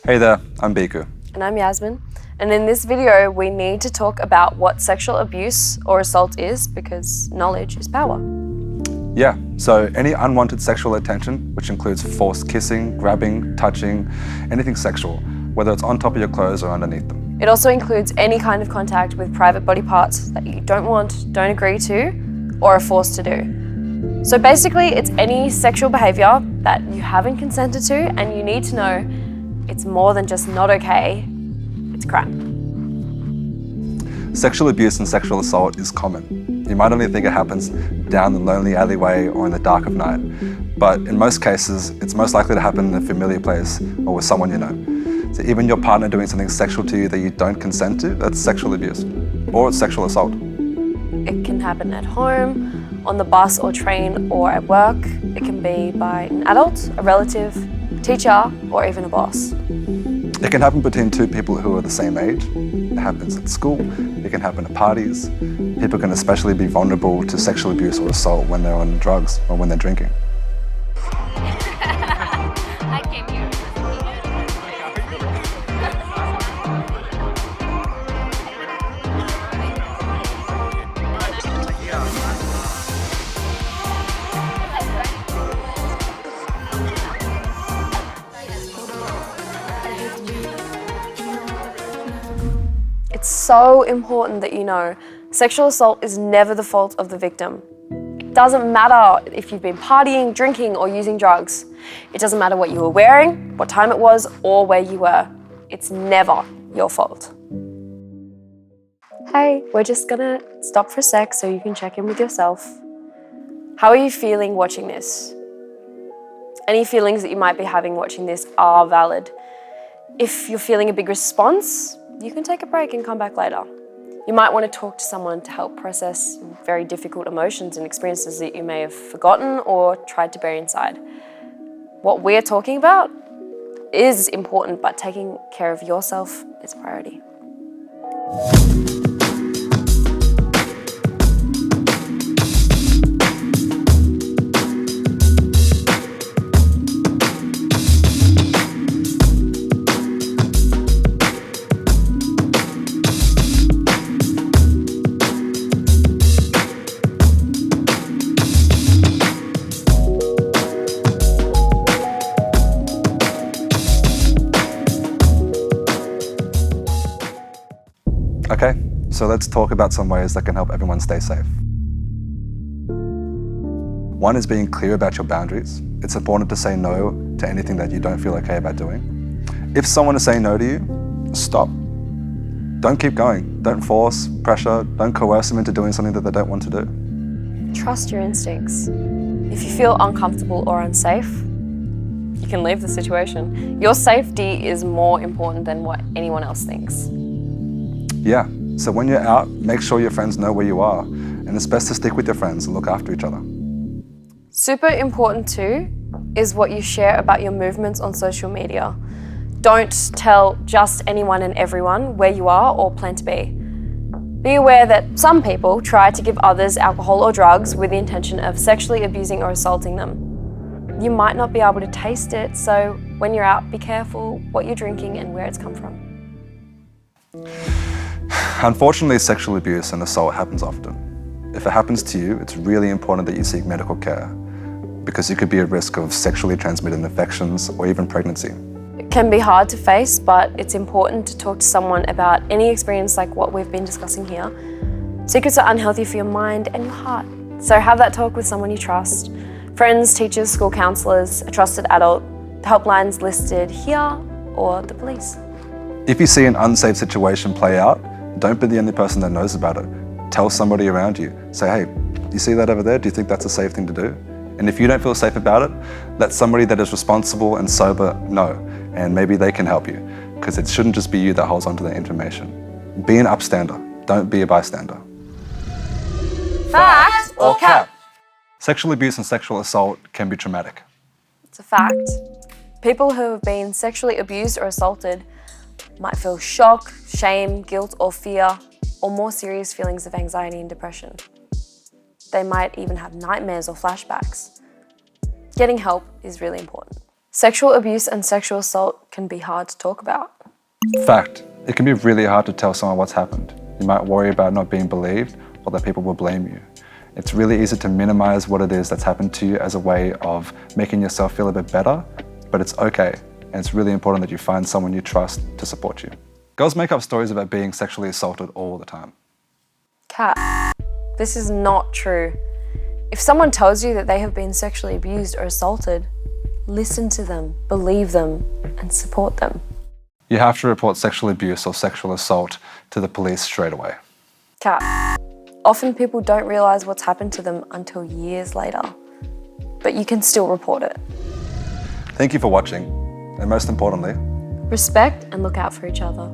Hey there, I'm Biku. And I'm Yasmin. And in this video, we need to talk about what sexual abuse or assault is because knowledge is power. Yeah, so any unwanted sexual attention, which includes forced kissing, grabbing, touching, anything sexual, whether it's on top of your clothes or underneath them. It also includes any kind of contact with private body parts that you don't want, don't agree to, or are forced to do. So basically, it's any sexual behavior that you haven't consented to and you need to know it's more than just not okay, it's crime. Sexual abuse and sexual assault is common. You might only think it happens down the lonely alleyway or in the dark of night, but in most cases, it's most likely to happen in a familiar place or with someone you know. So even your partner doing something sexual to you that you don't consent to, that's sexual abuse, or it's sexual assault. It can happen at home, on the bus or train, or at work. It can be by an adult, a relative, teacher, or even a boss. It can happen between two people who are the same age. It happens at school. It can happen at parties. People can especially be vulnerable to sexual abuse or assault when they're on drugs or when they're drinking. I came here. It's so important that you know sexual assault is never the fault of the victim. It doesn't matter if you've been partying, drinking, or using drugs. It doesn't matter what you were wearing, what time it was, or where you were. It's never your fault. Hey, we're just gonna stop for a sec so you can check in with yourself. How are you feeling watching this? Any feelings that you might be having watching this are valid. If you're feeling a big response, you can take a break and come back later. You might want to talk to someone to help process very difficult emotions and experiences that you may have forgotten or tried to bury inside. What we're talking about is important, but taking care of yourself is a priority. Okay, so let's talk about some ways that can help everyone stay safe. One is being clear about your boundaries. It's important to say no to anything that you don't feel okay about doing. If someone is saying no to you, stop. Don't keep going. Don't force, pressure, don't coerce them into doing something that they don't want to do. Trust your instincts. If you feel uncomfortable or unsafe, you can leave the situation. Your safety is more important than what anyone else thinks. Yeah, so when you're out, make sure your friends know where you are, and it's best to stick with your friends and look after each other. Super important too is what you share about your movements on social media. Don't tell just anyone and everyone where you are or plan to be. Be aware that some people try to give others alcohol or drugs with the intention of sexually abusing or assaulting them. You might not be able to taste it, so when you're out, be careful what you're drinking and where it's come from. Unfortunately, sexual abuse and assault happens often. If it happens to you, it's really important that you seek medical care because you could be at risk of sexually transmitted infections or even pregnancy. It can be hard to face, but it's important to talk to someone about any experience like what we've been discussing here. Secrets are unhealthy for your mind and your heart, so have that talk with someone you trust. Friends, teachers, school counsellors, a trusted adult, the helplines listed here, or the police. If you see an unsafe situation play out, don't be the only person that knows about it. Tell somebody around you. Say, hey, you see that over there? Do you think that's a safe thing to do? And if you don't feel safe about it, let somebody that is responsible and sober know, and maybe they can help you, because it shouldn't just be you that holds onto the information. Be an upstander, don't be a bystander. Fact or cap? Sexual abuse and sexual assault can be traumatic. It's a fact. People who have been sexually abused or assaulted might feel shock, shame, guilt, or fear, or more serious feelings of anxiety and depression. They might even have nightmares or flashbacks. Getting help is really important. Sexual abuse and sexual assault can be hard to talk about. Fact, it can be really hard to tell someone what's happened. You might worry about not being believed or that people will blame you. It's really easy to minimize what it is that's happened to you as a way of making yourself feel a bit better, but it's okay. And it's really important that you find someone you trust to support you. Girls make up stories about being sexually assaulted all the time. Kat, this is not true. If someone tells you that they have been sexually abused or assaulted, listen to them, believe them, and support them. You have to report sexual abuse or sexual assault to the police straight away. Kat, often people don't realise what's happened to them until years later, but you can still report it. Thank you for watching, and most importantly, respect and look out for each other.